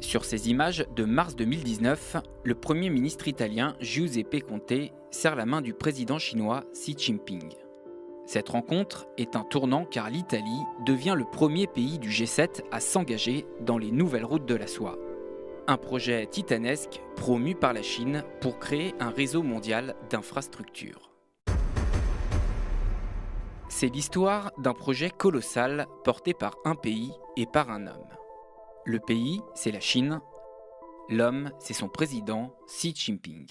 Sur ces images de mars 2019, le Premier ministre italien Giuseppe Conte serre la main du président chinois Xi Jinping. Cette rencontre est un tournant car l'Italie devient le premier pays du G7 à s'engager dans les nouvelles routes de la soie. Un projet titanesque promu par la Chine pour créer un réseau mondial d'infrastructures. C'est l'histoire d'un projet colossal porté par un pays et par un homme. Le pays, c'est la Chine. L'homme, c'est son président, Xi Jinping.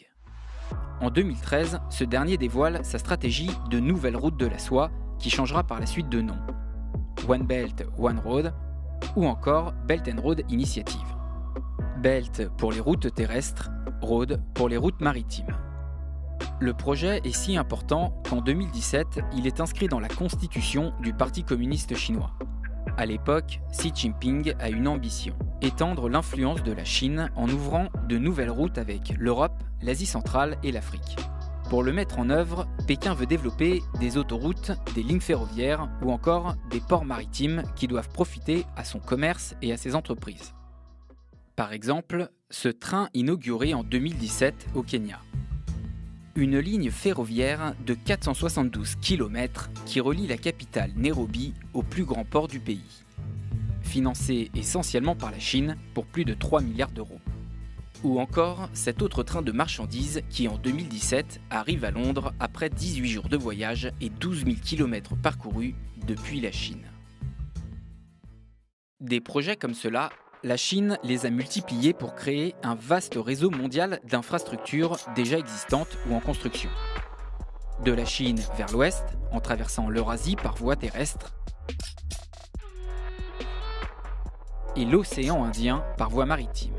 En 2013, ce dernier dévoile sa stratégie de nouvelle route de la soie qui changera par la suite de nom. One Belt, One Road ou encore Belt and Road Initiative. Belt pour les routes terrestres, Road pour les routes maritimes. Le projet est si important qu'en 2017, il est inscrit dans la constitution du Parti communiste chinois. À l'époque, Xi Jinping a une ambition, étendre l'influence de la Chine en ouvrant de nouvelles routes avec l'Europe, l'Asie centrale et l'Afrique. Pour le mettre en œuvre, Pékin veut développer des autoroutes, des lignes ferroviaires ou encore des ports maritimes qui doivent profiter à son commerce et à ses entreprises. Par exemple, ce train inauguré en 2017 au Kenya. Une ligne ferroviaire de 472 km qui relie la capitale Nairobi au plus grand port du pays. Financée essentiellement par la Chine pour plus de 3 milliards d'euros. Ou encore cet autre train de marchandises qui en 2017 arrive à Londres après 18 jours de voyage et 12 000 km parcourus depuis la Chine. Des projets comme cela, la Chine les a multipliés pour créer un vaste réseau mondial d'infrastructures déjà existantes ou en construction. De la Chine vers l'ouest, en traversant l'Eurasie par voie terrestre, et l'océan Indien par voie maritime.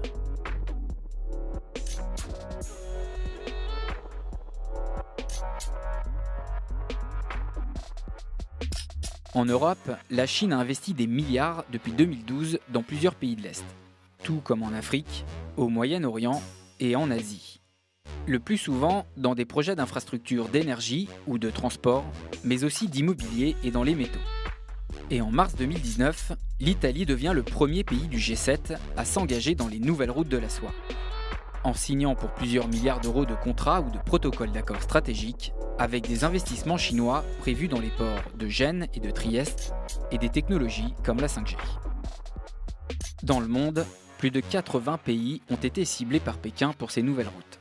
En Europe, la Chine a investi des milliards depuis 2012 dans plusieurs pays de l'Est, tout comme en Afrique, au Moyen-Orient et en Asie. Le plus souvent dans des projets d'infrastructures d'énergie ou de transport, mais aussi d'immobilier et dans les métaux. Et en mars 2019, l'Italie devient le premier pays du G7 à s'engager dans les nouvelles routes de la soie. En signant pour plusieurs milliards d'euros de contrats ou de protocoles d'accords stratégiques, avec des investissements chinois prévus dans les ports de Gênes et de Trieste, et des technologies comme la 5G. Dans le monde, plus de 80 pays ont été ciblés par Pékin pour ces nouvelles routes.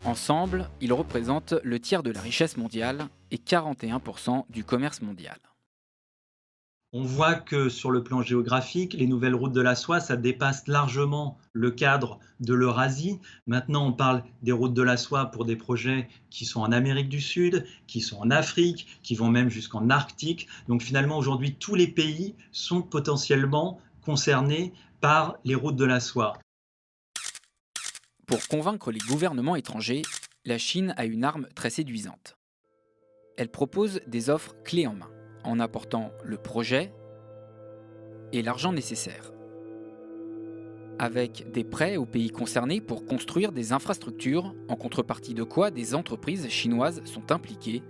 Ensemble, ils représentent le tiers de la richesse mondiale et 41% du commerce mondial. On voit que sur le plan géographique, les nouvelles routes de la soie, ça dépasse largement le cadre de l'Eurasie. Maintenant, on parle des routes de la soie pour des projets qui sont en Amérique du Sud, qui sont en Afrique, qui vont même jusqu'en Arctique. Donc finalement, aujourd'hui, tous les pays sont potentiellement concernés par les routes de la soie. Pour convaincre les gouvernements étrangers, la Chine a une arme très séduisante. Elle propose des offres clés en main, en apportant le projet et l'argent nécessaire. Avec des prêts aux pays concernés pour construire des infrastructures, en contrepartie de quoi des entreprises chinoises sont impliquées,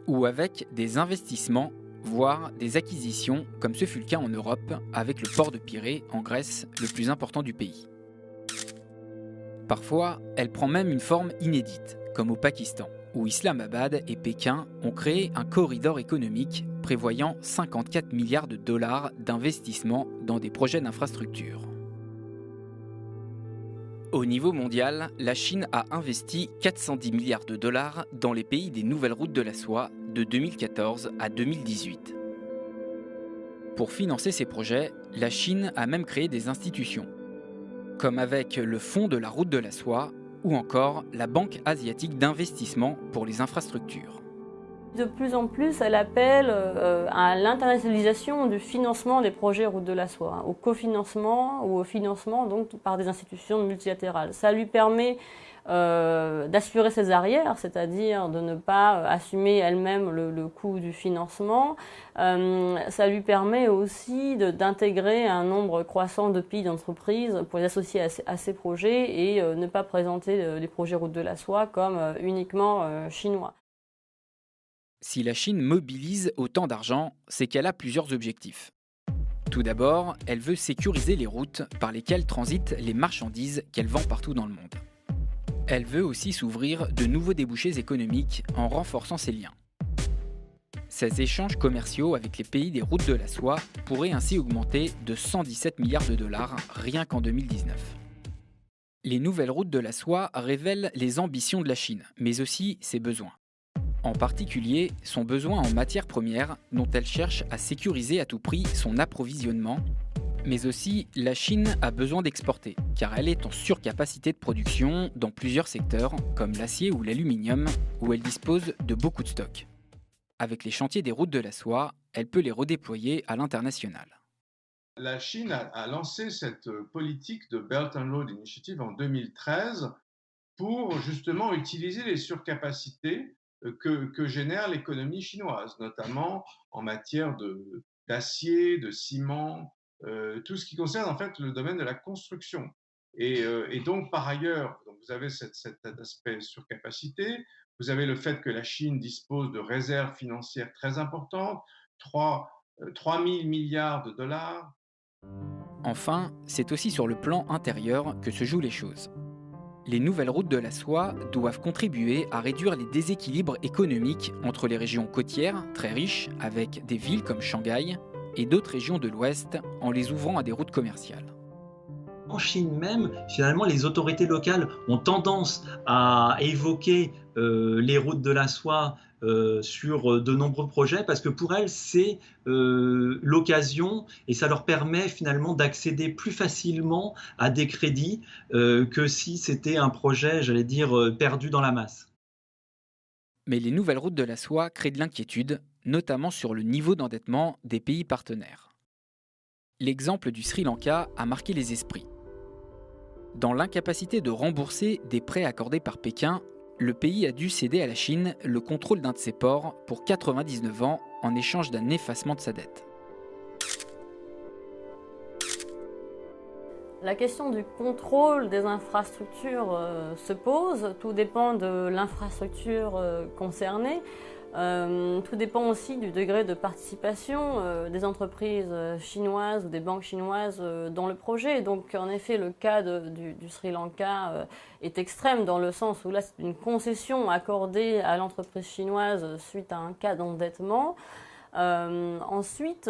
ou avec des investissements, voire des acquisitions, comme ce fut le cas en Europe avec le port de Pirée en Grèce, le plus important du pays. Parfois, elle prend même une forme inédite, comme au Pakistan, où Islamabad et Pékin ont créé un corridor économique prévoyant 54 milliards de dollars d'investissement dans des projets d'infrastructure. Au niveau mondial, la Chine a investi 410 milliards de dollars dans les pays des nouvelles routes de la soie de 2014 à 2018. Pour financer ces projets, la Chine a même créé des institutions, comme avec le Fonds de la route de la soie ou encore la Banque asiatique d'investissement pour les infrastructures. De plus en plus, elle appelle à l'internationalisation du financement des projets route de la soie, au cofinancement ou au financement donc, par des institutions multilatérales. Ça lui permet d'assurer ses arrières, c'est-à-dire de ne pas assumer elle-même le coût du financement. Ça lui permet aussi d'intégrer un nombre croissant de pays d'entreprises pour les associer à ces projets et ne pas présenter les projets route de la soie comme uniquement chinois. Si la Chine mobilise autant d'argent, c'est qu'elle a plusieurs objectifs. Tout d'abord, elle veut sécuriser les routes par lesquelles transitent les marchandises qu'elle vend partout dans le monde. Elle veut aussi s'ouvrir de nouveaux débouchés économiques en renforçant ses liens. Ces échanges commerciaux avec les pays des routes de la soie pourraient ainsi augmenter de 117 milliards de dollars rien qu'en 2019. Les nouvelles routes de la soie révèlent les ambitions de la Chine, mais aussi ses besoins. En particulier, son besoin en matières premières dont elle cherche à sécuriser à tout prix son approvisionnement, mais aussi la Chine a besoin d'exporter, car elle est en surcapacité de production dans plusieurs secteurs, comme l'acier ou l'aluminium, où elle dispose de beaucoup de stocks. Avec les chantiers des routes de la soie, elle peut les redéployer à l'international. La Chine a lancé cette politique de Belt and Road Initiative en 2013 pour justement utiliser les surcapacités que génère l'économie chinoise, notamment en matière d'acier, de ciment, tout ce qui concerne en fait le domaine de la construction. Et donc par ailleurs, vous avez cet aspect surcapacité, vous avez le fait que la Chine dispose de réserves financières très importantes, 3 000 milliards de dollars. Enfin, c'est aussi sur le plan intérieur que se jouent les choses. Les nouvelles routes de la soie doivent contribuer à réduire les déséquilibres économiques entre les régions côtières, très riches, avec des villes comme Shanghai, et d'autres régions de l'Ouest, en les ouvrant à des routes commerciales. En Chine même, finalement, les autorités locales ont tendance à évoquer les routes de la soie sur de nombreux projets parce que pour elles, c'est l'occasion et ça leur permet finalement d'accéder plus facilement à des crédits que si c'était un projet, j'allais dire, perdu dans la masse. Mais les nouvelles routes de la soie créent de l'inquiétude, notamment sur le niveau d'endettement des pays partenaires. L'exemple du Sri Lanka a marqué les esprits. Dans l'incapacité de rembourser des prêts accordés par Pékin, le pays a dû céder à la Chine le contrôle d'un de ses ports pour 99 ans en échange d'un effacement de sa dette. La question du contrôle des infrastructures se pose. Tout dépend de l'infrastructure concernée. Tout dépend aussi du degré de participation des entreprises chinoises ou des banques chinoises dans le projet. Donc en effet, le cas du Sri Lanka est extrême dans le sens où là c'est une concession accordée à l'entreprise chinoise suite à un cas d'endettement. Ensuite,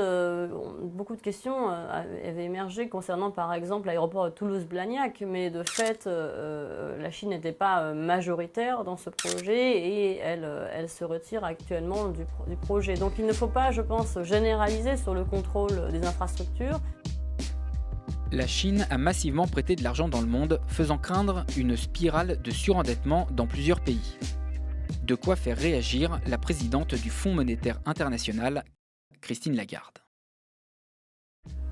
beaucoup de questions avaient émergé concernant par exemple l'aéroport de Toulouse-Blagnac, mais de fait, la Chine n'était pas majoritaire dans ce projet et elle se retire actuellement du projet. Donc il ne faut pas, je pense, généraliser sur le contrôle des infrastructures. La Chine a massivement prêté de l'argent dans le monde, faisant craindre une spirale de surendettement dans plusieurs pays. De quoi faire réagir la présidente du Fonds monétaire international, Christine Lagarde.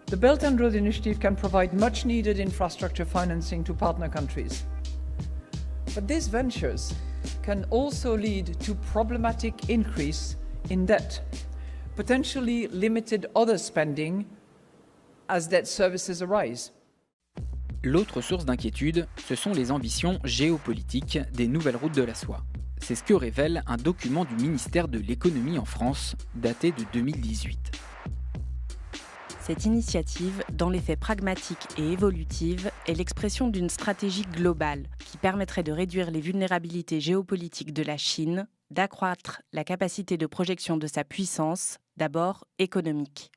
The Belt and Road Initiative can provide much needed infrastructure financing to partner countries. But these ventures can also lead to problematic increase in debt, potentially limited other spending as debt services arise. L'autre source d'inquiétude, ce sont les ambitions géopolitiques des nouvelles routes de la soie. C'est ce que révèle un document du ministère de l'économie en France, daté de 2018. Cette initiative, dans les faits pragmatique et évolutive, est l'expression d'une stratégie globale qui permettrait de réduire les vulnérabilités géopolitiques de la Chine, d'accroître la capacité de projection de sa puissance, d'abord économique.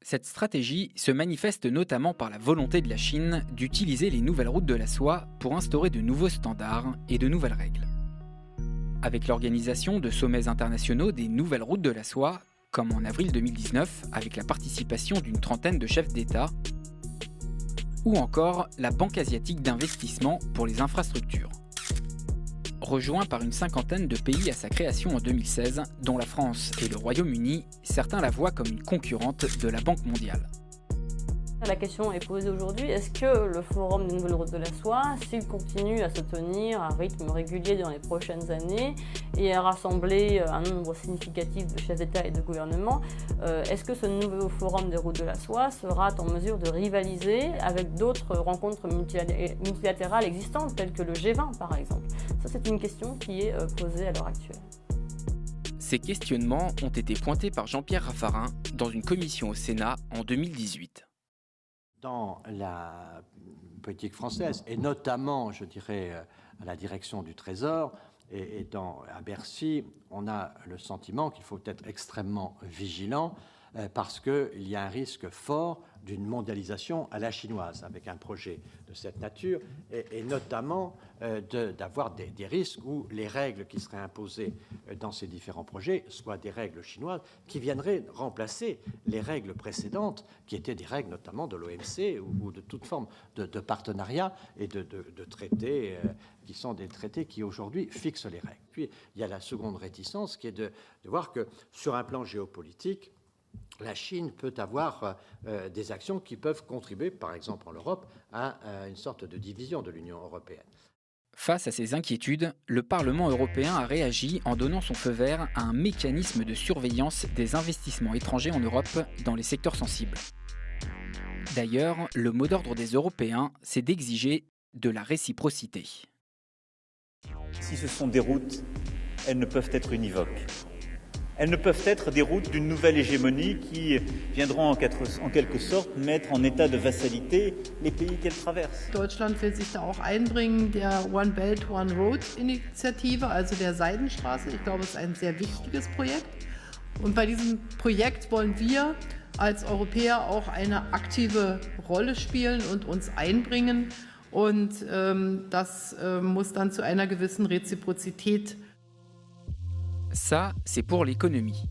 Cette stratégie se manifeste notamment par la volonté de la Chine d'utiliser les nouvelles routes de la soie pour instaurer de nouveaux standards et de nouvelles règles. Avec l'organisation de sommets internationaux des nouvelles routes de la soie, comme en avril 2019 avec la participation d'une trentaine de chefs d'État, ou encore la Banque asiatique d'investissement pour les infrastructures. Rejoint par une cinquantaine de pays à sa création en 2016, dont la France et le Royaume-Uni, certains la voient comme une concurrente de la Banque mondiale. La question est posée aujourd'hui, est-ce que le Forum des nouvelles routes de la soie, s'il continue à se tenir à rythme régulier dans les prochaines années et à rassembler un nombre significatif de chefs d'État et de gouvernement, est-ce que ce nouveau Forum des routes de la soie sera en mesure de rivaliser avec d'autres rencontres multilatérales existantes, telles que le G20 par exemple? Ça, c'est une question qui est posée à l'heure actuelle. Ces questionnements ont été pointés par Jean-Pierre Raffarin dans une commission au Sénat en 2018. Dans la politique française, et notamment, je dirais, à la direction du Trésor et à Bercy, on a le sentiment qu'il faut être extrêmement vigilant parce qu'il y a un risque fort d'une mondialisation à la chinoise, avec un projet de cette nature, et notamment d'avoir des risques où les règles qui seraient imposées dans ces différents projets soient des règles chinoises qui viendraient remplacer les règles précédentes, qui étaient des règles notamment de l'OMC ou de toute forme de partenariat et de traités qui sont des traités qui aujourd'hui fixent les règles. Puis il y a la seconde réticence qui est de voir que sur un plan géopolitique, la Chine peut avoir des actions qui peuvent contribuer, par exemple en Europe, à une sorte de division de l'Union européenne. Face à ces inquiétudes, le Parlement européen a réagi en donnant son feu vert à un mécanisme de surveillance des investissements étrangers en Europe dans les secteurs sensibles. D'ailleurs, le mot d'ordre des Européens, c'est d'exiger de la réciprocité. Si ce sont des routes, elles ne peuvent être univoques. Elles ne peuvent être des routes d'une nouvelle hégémonie qui viendront en quelque sorte mettre en état de vassalité les pays qu'elles traversent. Deutschland will sich da auch einbringen, der One Belt, One Road Initiative, also der Seidenstraße. Ich glaube, es ist ein sehr wichtiges Projekt. Und bei diesem Projekt wollen wir als Europäer auch eine aktive Rolle spielen und uns einbringen. Und das muss dann zu einer gewissen Reziprozität. Ça, c'est pour l'économie.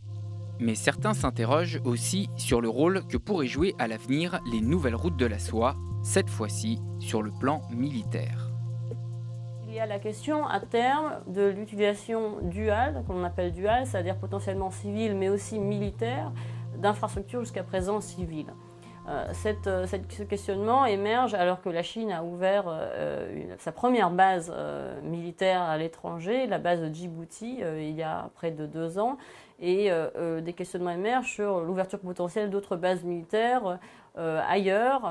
Mais certains s'interrogent aussi sur le rôle que pourraient jouer à l'avenir les nouvelles routes de la soie, cette fois-ci sur le plan militaire. Il y a la question à terme de l'utilisation duale, qu'on appelle duale, c'est-à-dire potentiellement civile mais aussi militaire, d'infrastructures jusqu'à présent civiles. Ce questionnement émerge alors que la Chine a ouvert sa première base militaire à l'étranger, la base de Djibouti, il y a près de 2 ans, et des questionnements émergent sur l'ouverture potentielle d'autres bases militaires ailleurs,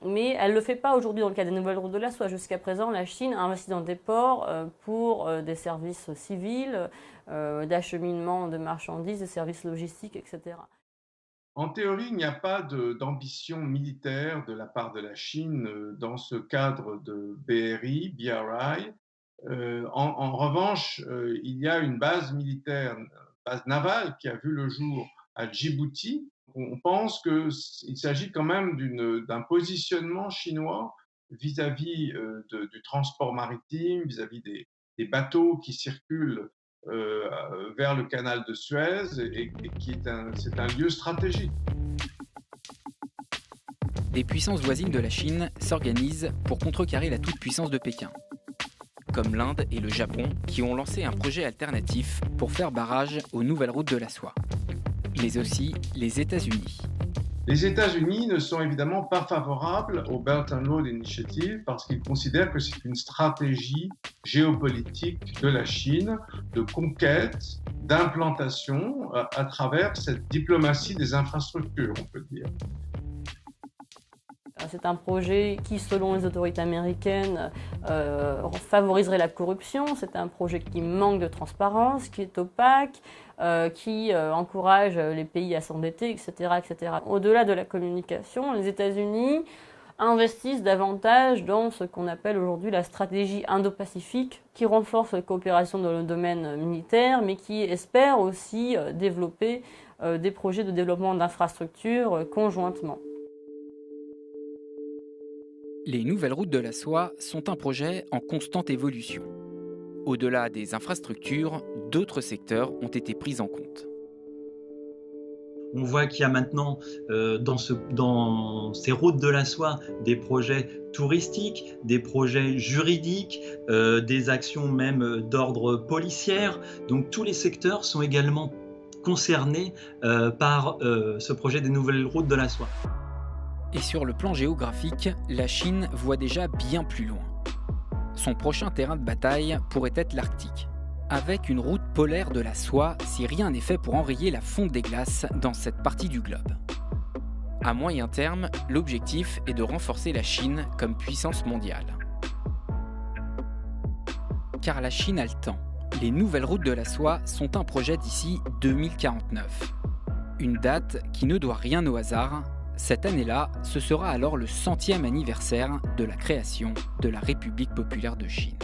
mais elle ne le fait pas aujourd'hui dans le cadre des nouvelles routes de la soie. Jusqu'à présent, la Chine a investi dans des ports pour des services civils, d'acheminement de marchandises, des services logistiques, etc. En théorie, il n'y a pas d'ambition militaire de la part de la Chine dans ce cadre de BRI. En revanche, il y a une base militaire, une base navale qui a vu le jour à Djibouti. On pense qu'il s'agit quand même d'un positionnement chinois vis-à-vis du transport maritime, vis-à-vis des bateaux qui circulent vers le canal de Suez et c'est un lieu stratégique. Des puissances voisines de la Chine s'organisent pour contrecarrer la toute-puissance de Pékin, comme l'Inde et le Japon qui ont lancé un projet alternatif pour faire barrage aux nouvelles routes de la soie, mais aussi les États-Unis. Les États-Unis ne sont évidemment pas favorables au Belt and Road Initiative parce qu'ils considèrent que c'est une stratégie géopolitique de la Chine de conquête, d'implantation à travers cette diplomatie des infrastructures, on peut dire. C'est un projet qui, selon les autorités américaines, favoriserait la corruption. C'est un projet qui manque de transparence, qui est opaque, qui encourage les pays à s'endetter, etc., etc. Au-delà de la communication, les États-Unis investissent davantage dans ce qu'on appelle aujourd'hui la stratégie Indo-Pacifique, qui renforce la coopération dans le domaine militaire, mais qui espère aussi développer des projets de développement d'infrastructures conjointement. Les nouvelles routes de la soie sont un projet en constante évolution. Au-delà des infrastructures, d'autres secteurs ont été pris en compte. On voit qu'il y a maintenant dans ces routes de la soie des projets touristiques, des projets juridiques, des actions même d'ordre policière. Donc tous les secteurs sont également concernés par ce projet des nouvelles routes de la soie. Et sur le plan géographique, la Chine voit déjà bien plus loin. Son prochain terrain de bataille pourrait être l'Arctique, avec une route polaire de la soie si rien n'est fait pour enrayer la fonte des glaces dans cette partie du globe. À moyen terme, l'objectif est de renforcer la Chine comme puissance mondiale. Car la Chine a le temps, Les nouvelles routes de la soie sont un projet d'ici 2049. Une date qui ne doit rien au hasard. Cette année-là, ce sera alors le 100e anniversaire de la création de la République populaire de Chine.